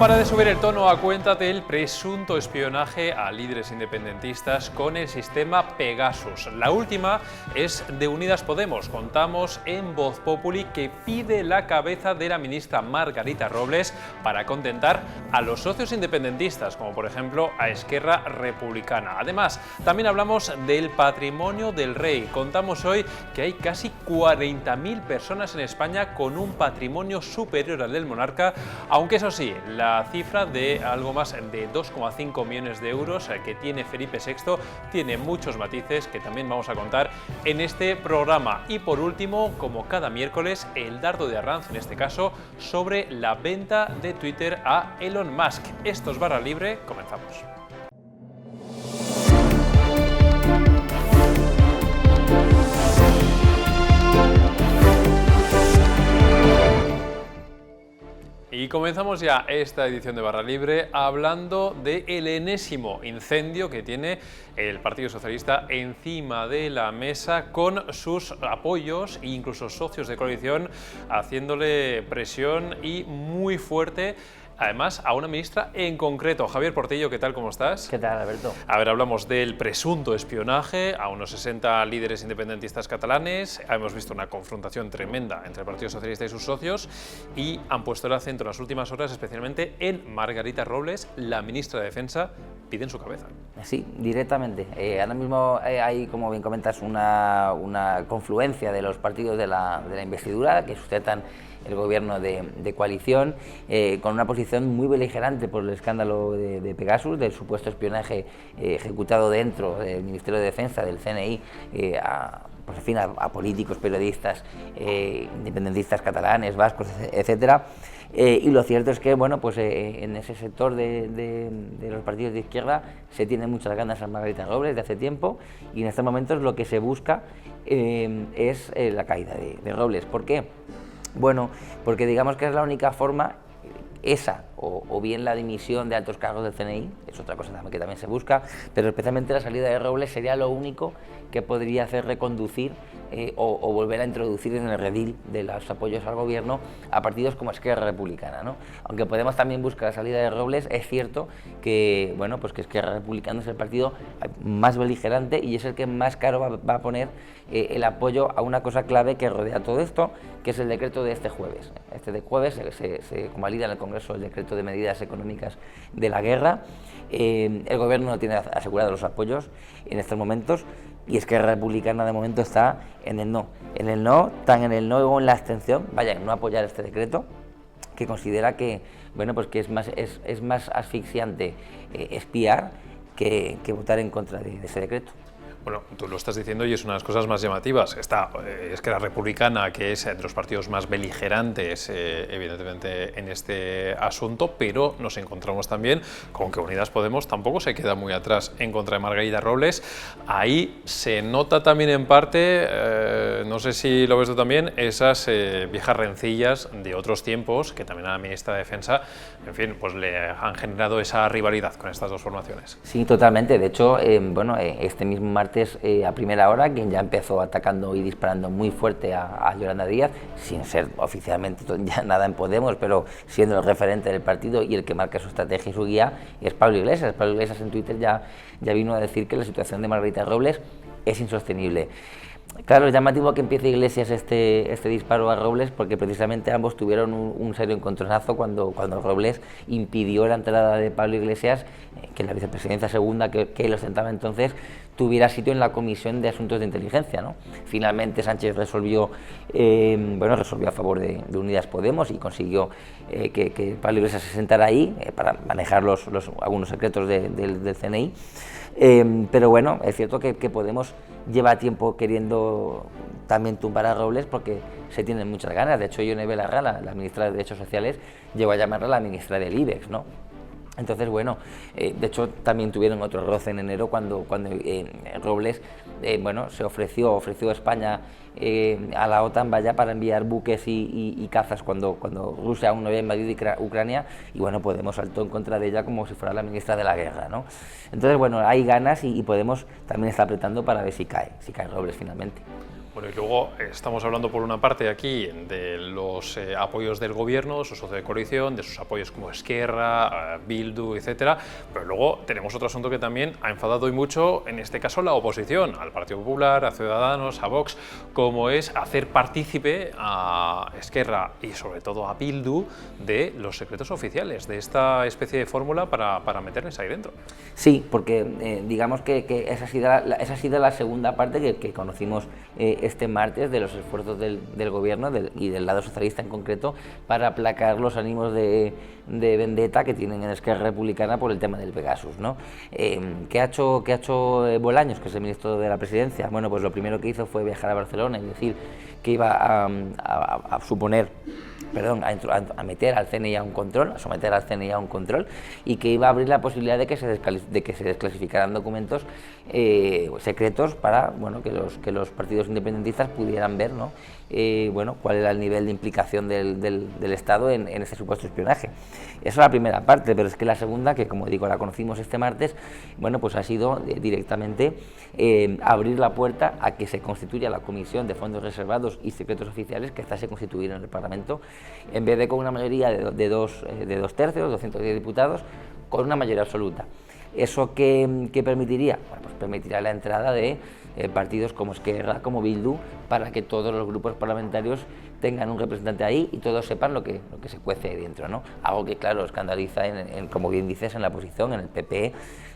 para de subir el tono a cuenta del presunto espionaje a líderes independentistas con el sistema Pegasus. La última es de Unidas Podemos. Contamos en Voz Populi que pide la cabeza de la ministra Margarita Robles para contentar a los socios independentistas, como por ejemplo a Esquerra Republicana. Además, también hablamos del patrimonio del rey. Contamos hoy que hay casi 40.000 personas en España con un patrimonio superior al del monarca, aunque eso sí, la cifra de algo más de 2,5 millones de euros que tiene Felipe VI tiene muchos matices que también vamos a contar en este programa. Y por último, como cada miércoles, el dardo de Arranz, en este caso, sobre la venta de Twitter a Elon Musk. Esto es Barra Libre, comenzamos. Y comenzamos ya esta edición de Barra Libre hablando del enésimo incendio que tiene el Partido Socialista encima de la mesa, con sus apoyos e incluso socios de coalición haciéndole presión y muy fuerte, además a una ministra en concreto. Javier Portillo, ¿qué tal? ¿Cómo estás? ¿Qué tal, Alberto? A ver, hablamos del presunto espionaje a unos 60 líderes independentistas catalanes. Hemos visto una confrontación tremenda entre el Partido Socialista y sus socios y han puesto el acento en las últimas horas especialmente en Margarita Robles, la ministra de Defensa. Piden su cabeza. Sí, directamente. Ahora mismo hay, como bien comentas, una confluencia de los partidos de la investidura que sustentan el gobierno de coalición, con una posición muy beligerante por el escándalo de Pegasus, del supuesto espionaje ejecutado dentro del Ministerio de Defensa, del CNI, a políticos, periodistas, independentistas catalanes, vascos, etcétera. Y lo cierto es que, bueno, pues en ese sector de los partidos de izquierda se tienen muchas ganas a Margarita Robles de hace tiempo, y en estos momentos lo que se busca es la caída de Robles. ¿Por qué? Bueno, porque digamos que es la única forma, esa, o bien la dimisión de altos cargos del CNI, es otra cosa que también se busca, pero especialmente la salida de Robles sería lo único que podría hacer reconducir o volver a introducir en el redil de los apoyos al gobierno a partidos como Esquerra Republicana, ¿no? Aunque Podemos también busca la salida de Robles, es cierto que, bueno, pues que Esquerra Republicana es el partido más beligerante y es el que más caro va a poner el apoyo a una cosa clave que rodea todo esto, que es el decreto de este jueves. Este jueves se convalida en el Congreso el decreto de medidas económicas de la guerra. El gobierno no tiene asegurados los apoyos en estos momentos, y Esquerra Republicana de momento está en el no. En el no, tan en el no o en la abstención, vaya, en no apoyar este decreto, que considera que, bueno, pues que es más asfixiante espiar que votar en contra de ese decreto. Bueno, tú lo estás diciendo y es una de las cosas más llamativas. Está Esquerra Republicana, que es de los partidos más beligerantes, evidentemente, en este asunto, pero nos encontramos también con que Unidas Podemos tampoco se queda muy atrás en contra de Margarita Robles. Ahí se nota también en parte, no sé si lo ves tú también, esas viejas rencillas de otros tiempos que también a la ministra de Defensa, en fin, pues le han generado esa rivalidad con estas dos formaciones. Sí, totalmente. De hecho, este mismo martes, a primera hora, quien ya empezó atacando y disparando muy fuerte a Yolanda Díaz, sin ser oficialmente ya nada en Podemos, pero siendo el referente del partido y el que marca su estrategia y su guía, es Pablo Iglesias. Pablo Iglesias en Twitter ya vino a decir que la situación de Margarita Robles es insostenible. Claro, es llamativo que empiece Iglesias este disparo a Robles, porque precisamente ambos tuvieron un serio encontronazo cuando Robles impidió la entrada de Pablo Iglesias, que la vicepresidencia segunda que él ostentaba entonces tuviera sitio en la Comisión de Asuntos de Inteligencia, ¿no? Finalmente Sánchez resolvió a favor de Unidas Podemos y consiguió que Pablo Iglesias se sentara ahí para manejar algunos secretos del CNI. Pero bueno, es cierto que Podemos lleva tiempo queriendo también tumbar a Robles porque se tienen muchas ganas. De hecho, Ione Belarra, la ministra de Derechos Sociales, llegó a llamarla la ministra del IBEX, ¿no? Entonces, bueno, de hecho también tuvieron otro roce en enero cuando Robles se ofreció a España a la OTAN para enviar buques y cazas cuando Rusia aún no había invadido Ucrania, y bueno, Podemos saltó en contra de ella como si fuera la ministra de la guerra, ¿no? Entonces, bueno, hay ganas y Podemos también está apretando para ver si cae Robles finalmente. Muy Bueno, y luego estamos hablando por una parte aquí de los apoyos del gobierno, su socio de coalición, de sus apoyos como Esquerra, Bildu, etcétera, pero luego tenemos otro asunto que también ha enfadado y mucho, en este caso la oposición, al Partido Popular, a Ciudadanos, a Vox, como es hacer partícipe a Esquerra y sobre todo a Bildu de los secretos oficiales, de esta especie de fórmula para meterles ahí dentro. Sí, porque digamos que esa ha sido la segunda parte que conocimos este martes de los esfuerzos del gobierno y del lado socialista en concreto para aplacar los ánimos de vendetta que tienen en Esquerra Republicana por el tema del Pegasus, ¿no? ¿Qué ha hecho Bolaños, que es el ministro de la Presidencia? Bueno, pues lo primero que hizo fue viajar a Barcelona y decir que iba a meter al CNI a un control, a someter al CNI a un control, y que iba a abrir la posibilidad de que se desclasificaran documentos secretos para que los partidos independentistas pudieran ver, ¿no? Cuál era el nivel de implicación del Estado en este supuesto espionaje. Esa es la primera parte, pero es que la segunda, que como digo la conocimos este martes, pues ha sido directamente abrir la puerta a que se constituya la Comisión de Fondos Reservados y Secretos Oficiales, que está se constituir en el Parlamento, en vez de con una mayoría de dos tercios, 210 diputados, con una mayoría absoluta. ¿Eso qué permitiría? Bueno, pues permitiría la entrada de partidos como Esquerra, como Bildu, para que todos los grupos parlamentarios tengan un representante ahí y todos sepan lo que se cuece dentro, ¿no? Algo que, claro, escandaliza, como bien dices, en la oposición, en el PP,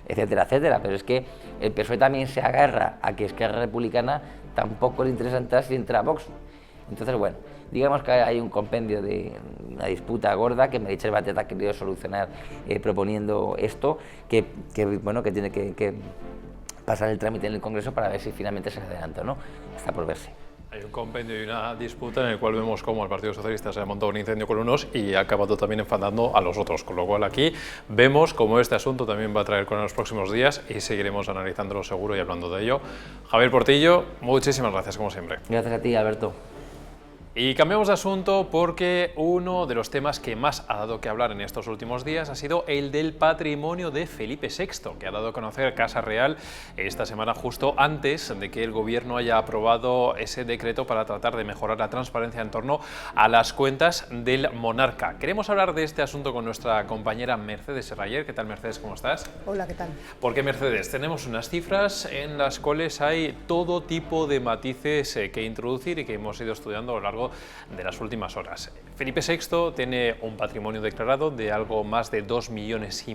etcétera, etcétera. Pero es que el PSOE también se agarra a que Esquerra Republicana tampoco le interesa entrar si entra Vox. Entonces, bueno, digamos que hay un compendio de una disputa gorda que Meritxell Batet ha querido solucionar proponiendo esto, que tiene que pasar el trámite en el Congreso para ver si finalmente se adelanta o no. Está por verse. Hay un compendio y una disputa en el cual vemos cómo el Partido Socialista se ha montado un incendio con unos y ha acabado también enfadando a los otros, con lo cual aquí vemos cómo este asunto también va a traer con los próximos días y seguiremos analizándolo seguro y hablando de ello. Javier Portillo, muchísimas gracias como siempre. Gracias a ti, Alberto. Y cambiamos de asunto porque uno de los temas que más ha dado que hablar en estos últimos días ha sido el del patrimonio de Felipe VI, que ha dado a conocer Casa Real esta semana justo antes de que el gobierno haya aprobado ese decreto para tratar de mejorar la transparencia en torno a las cuentas del monarca. Queremos hablar de este asunto con nuestra compañera Mercedes Serrayer. ¿Qué tal, Mercedes? ¿Cómo estás? Hola, ¿qué tal? Porque, Mercedes, tenemos unas cifras en las cuales hay todo tipo de matices que introducir y que hemos ido estudiando a lo largo de las últimas horas. Felipe VI tiene un patrimonio declarado de algo más de 2,5 millones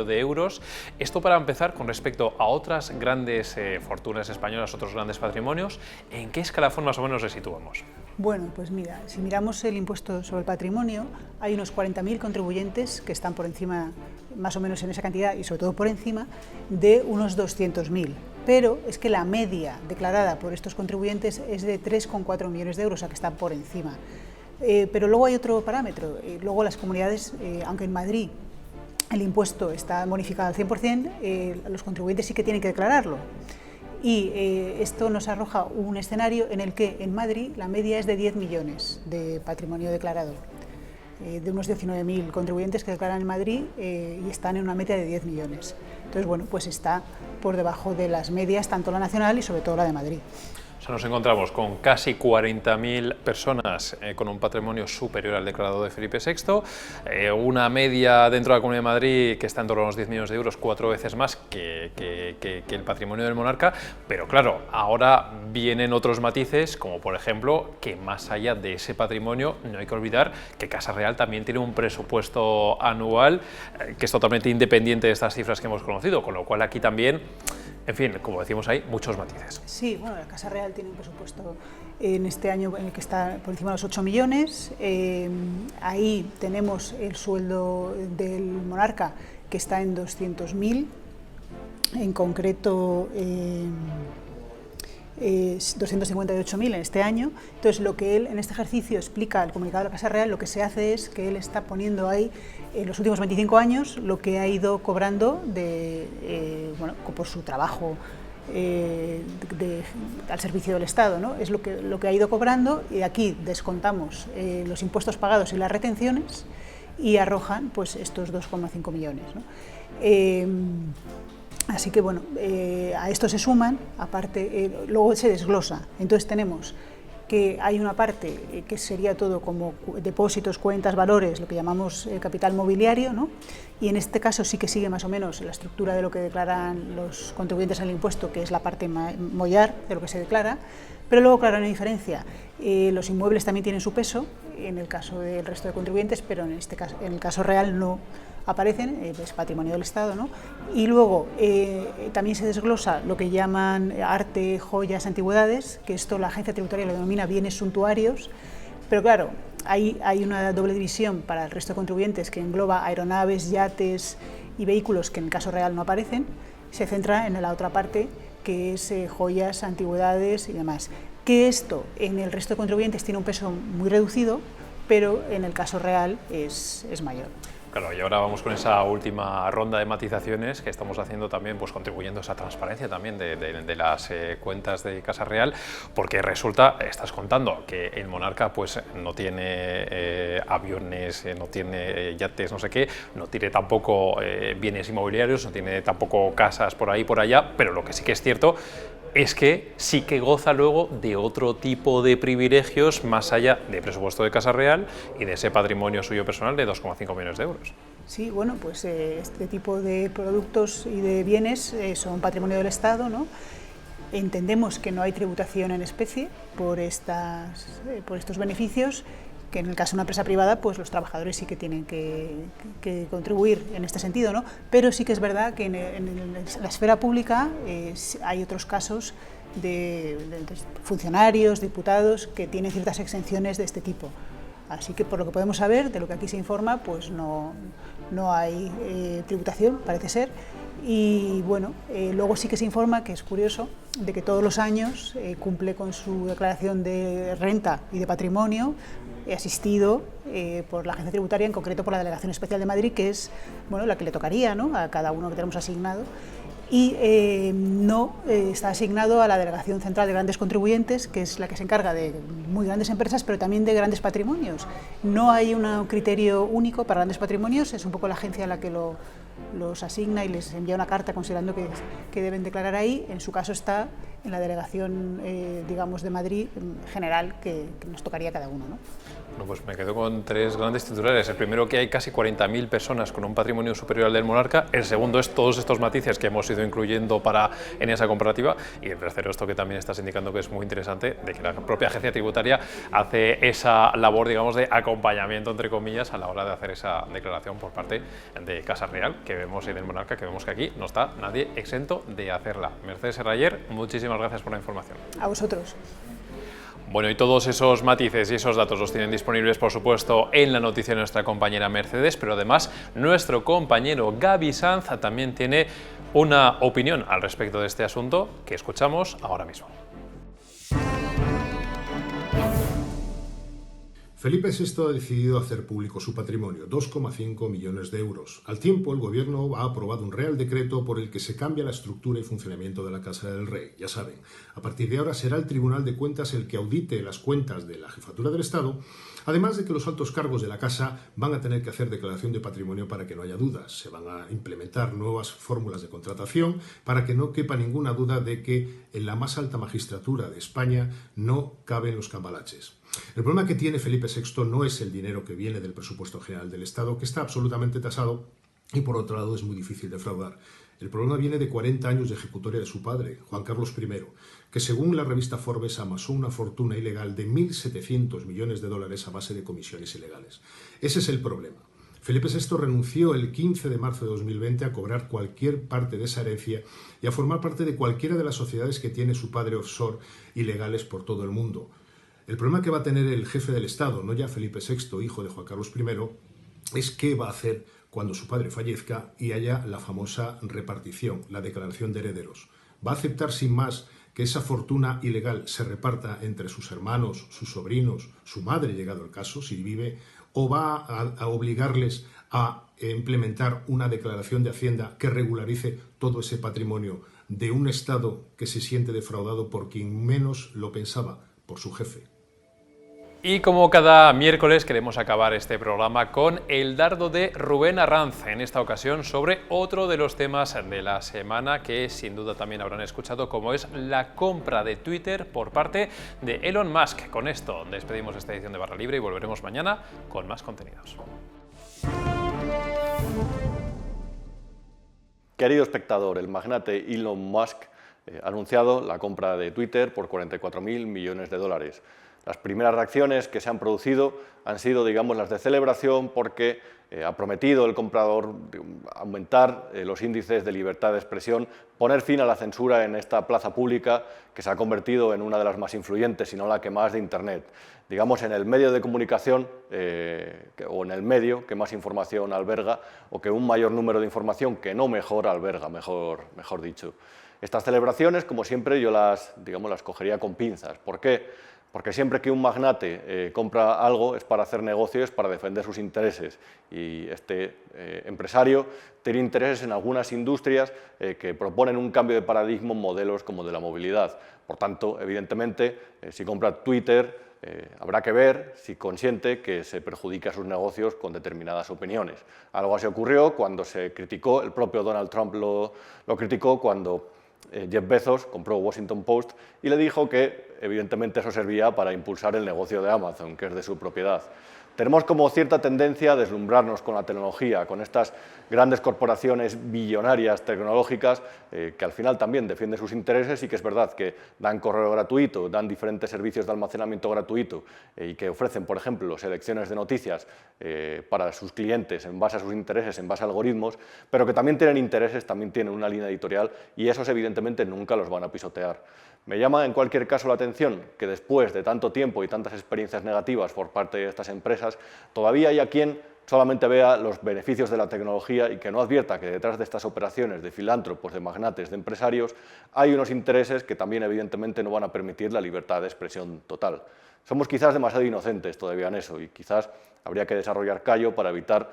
de euros. Esto para empezar, con respecto a otras grandes fortunas españolas, otros grandes patrimonios, ¿en qué escalafón más o menos le situamos? Bueno, pues mira, si miramos el impuesto sobre el patrimonio, hay unos 40.000 contribuyentes que están por encima, más o menos en esa cantidad, y sobre todo por encima, de unos 200.000. Pero es que la media declarada por estos contribuyentes es de 3,4 millones de euros, o sea que están por encima. Pero luego hay otro parámetro. Luego las comunidades, aunque en Madrid el impuesto está bonificado al 100%, los contribuyentes sí que tienen que declararlo. Y esto nos arroja un escenario en el que en Madrid la media es de 10 millones de patrimonio declarado, de unos 19.000 contribuyentes que declaran en Madrid y están en una media de 10 millones. Entonces, bueno, pues está por debajo de las medias, tanto la nacional y sobre todo la de Madrid. O sea, nos encontramos con casi 40.000 personas con un patrimonio superior al declarado de Felipe VI, una media dentro de la Comunidad de Madrid que está en torno a los 10 millones de euros, 4 veces más que el patrimonio del monarca, pero claro, ahora vienen otros matices, como por ejemplo, que más allá de ese patrimonio, no hay que olvidar que Casa Real también tiene un presupuesto anual que es totalmente independiente de estas cifras que hemos conocido, con lo cual aquí también, en fin, como decimos, hay muchos matices. Sí, bueno, la Casa Real tiene un presupuesto en este año en el que está por encima de los 8 millones. Ahí tenemos el sueldo del monarca, que está en 200.000, en concreto 258.000 en este año. Entonces, lo que él en este ejercicio explica al comunicado de la Casa Real, lo que se hace es que él está poniendo ahí en los últimos 25 años lo que ha ido cobrando por su trabajo al servicio del Estado, ¿no? Es lo que ha ido cobrando, y aquí descontamos los impuestos pagados y las retenciones y arrojan pues estos 2,5 millones, ¿no? Así que bueno, a esto se suman, aparte, luego se desglosa. Entonces tenemos que hay una parte que sería todo como depósitos, cuentas, valores, lo que llamamos capital mobiliario, ¿no? Y en este caso sí que sigue más o menos la estructura de lo que declaran los contribuyentes al impuesto, que es la parte mollar de lo que se declara, pero luego, claro, hay una diferencia. Los inmuebles también tienen su peso, en el caso del resto de contribuyentes, pero en este caso, en el caso real no aparecen, es patrimonio del Estado, ¿no? Y luego también se desglosa lo que llaman arte, joyas, antigüedades, que esto la agencia tributaria lo denomina bienes suntuarios, pero claro, hay una doble división para el resto de contribuyentes que engloba aeronaves, yates y vehículos que en el caso real no aparecen, se centra en la otra parte que es joyas, antigüedades y demás. Que esto en el resto de contribuyentes tiene un peso muy reducido, pero en el caso real es mayor. Claro, y ahora vamos con esa última ronda de matizaciones que estamos haciendo también, pues contribuyendo a esa transparencia también de las cuentas de Casa Real, porque resulta, estás contando que el monarca pues no tiene aviones, no tiene yates, no sé qué, no tiene tampoco bienes inmobiliarios, no tiene tampoco casas por ahí, por allá, pero lo que sí que es cierto es que sí que goza luego de otro tipo de privilegios más allá de presupuesto de Casa Real y de ese patrimonio suyo personal de 2,5 millones de euros. Sí, bueno, pues este tipo de productos y de bienes son patrimonio del Estado, ¿no? Entendemos que no hay tributación en especie por estos beneficios, que en el caso de una empresa privada, pues los trabajadores sí que tienen que contribuir en este sentido, ¿no? Pero sí que es verdad que en la esfera pública hay otros casos de funcionarios, diputados, que tienen ciertas exenciones de este tipo. Así que por lo que podemos saber, de lo que aquí se informa, pues no hay tributación, parece ser. Y bueno, luego sí que se informa, que es curioso, de que todos los años cumple con su declaración de renta y de patrimonio, asistido por la agencia tributaria, en concreto por la Delegación Especial de Madrid, que es bueno, la que le tocaría, ¿no?, a cada uno que tenemos asignado, y no está asignado a la Delegación Central de Grandes Contribuyentes, que es la que se encarga de muy grandes empresas, pero también de grandes patrimonios. No hay un criterio único para grandes patrimonios, es un poco la agencia la que los asigna y les envía una carta considerando que deben declarar ahí. En su caso está en la delegación, digamos, de Madrid general, que nos tocaría a cada uno, ¿no? Bueno, pues me quedo con tres grandes titulares. El primero, que hay casi 40.000 personas con un patrimonio superior al del monarca. El segundo es todos estos matices que hemos ido incluyendo en esa comparativa. Y el tercero, esto que también estás indicando que es muy interesante, de que la propia agencia tributaria hace esa labor, digamos, de acompañamiento, entre comillas, a la hora de hacer esa declaración por parte de Casa Real, que vemos en el monarca, que vemos que aquí no está nadie exento de hacerla. Mercedes Serrayer, muchísimas gracias por la información. A vosotros. Bueno, y todos esos matices y esos datos los tienen disponibles, por supuesto, en la noticia de nuestra compañera Mercedes, pero además nuestro compañero Gaby Sanz también tiene una opinión al respecto de este asunto que escuchamos ahora mismo. Felipe VI ha decidido hacer público su patrimonio, 2,5 millones de euros. Al tiempo, el Gobierno ha aprobado un Real Decreto por el que se cambia la estructura y funcionamiento de la Casa del Rey. Ya saben, a partir de ahora será el Tribunal de Cuentas el que audite las cuentas de la Jefatura del Estado, además de que los altos cargos de la Casa van a tener que hacer declaración de patrimonio para que no haya dudas. Se van a implementar nuevas fórmulas de contratación para que no quepa ninguna duda de que en la más alta magistratura de España no caben los cambalaches. El problema que tiene Felipe VI no es el dinero que viene del presupuesto general del Estado, que está absolutamente tasado y por otro lado es muy difícil de fraudar. El problema viene de 40 años de ejecutoria de su padre, Juan Carlos I, que según la revista Forbes amasó una fortuna ilegal de 1.700 millones de dólares a base de comisiones ilegales. Ese es el problema. Felipe VI renunció el 15 de marzo de 2020 a cobrar cualquier parte de esa herencia y a formar parte de cualquiera de las sociedades que tiene su padre offshore ilegales por todo el mundo. El problema que va a tener el jefe del Estado, no ya Felipe VI, hijo de Juan Carlos I, es qué va a hacer cuando su padre fallezca y haya la famosa repartición, la declaración de herederos. ¿Va a aceptar sin más que esa fortuna ilegal se reparta entre sus hermanos, sus sobrinos, su madre, llegado el caso, si vive, o va a obligarles a implementar una declaración de Hacienda que regularice todo ese patrimonio de un Estado que se siente defraudado por quien menos lo pensaba, por su jefe? Y como cada miércoles queremos acabar este programa con el dardo de Rubén Arranz, en esta ocasión sobre otro de los temas de la semana que sin duda también habrán escuchado, como es la compra de Twitter por parte de Elon Musk. Con esto despedimos esta edición de Barra Libre y volveremos mañana con más contenidos. Querido espectador, el magnate Elon Musk ha anunciado la compra de Twitter por 44.000 millones de dólares. Las primeras reacciones que se han producido han sido, digamos, las de celebración porque ha prometido el comprador aumentar los índices de libertad de expresión, poner fin a la censura en esta plaza pública que se ha convertido en una de las más influyentes, si no la que más, de Internet. Digamos, en el medio de comunicación o en el medio que más información alberga o que un mayor número de información que no mejor alberga, mejor dicho. Estas celebraciones, como siempre, yo las cogería con pinzas. ¿Por qué? Porque siempre que un magnate compra algo es para hacer negocio, es para defender sus intereses. Y este empresario tiene intereses en algunas industrias que proponen un cambio de paradigma en modelos como de la movilidad. Por tanto, evidentemente, si compra Twitter, habrá que ver si consiente que se perjudica sus negocios con determinadas opiniones. Algo así ocurrió cuando se criticó, el propio Donald Trump lo criticó cuando Jeff Bezos compró Washington Post y le dijo que evidentemente eso servía para impulsar el negocio de Amazon, que es de su propiedad. Tenemos como cierta tendencia a deslumbrarnos con la tecnología, con estas grandes corporaciones billonarias tecnológicas que al final también defienden sus intereses y que es verdad que dan correo gratuito, dan diferentes servicios de almacenamiento gratuito y que ofrecen, por ejemplo, selecciones de noticias para sus clientes en base a sus intereses, en base a algoritmos, pero que también tienen intereses, también tienen una línea editorial y esos evidentemente nunca los van a pisotear. Me llama en cualquier caso la atención que después de tanto tiempo y tantas experiencias negativas por parte de estas empresas, todavía haya quien solamente vea los beneficios de la tecnología y que no advierta que detrás de estas operaciones de filántropos, de magnates, de empresarios, hay unos intereses que también evidentemente no van a permitir la libertad de expresión total. Somos quizás demasiado inocentes todavía en eso y quizás habría que desarrollar callo para evitar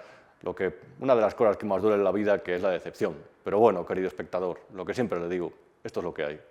una de las cosas que más duele en la vida, que es la decepción. Pero bueno, querido espectador, lo que siempre le digo, esto es lo que hay.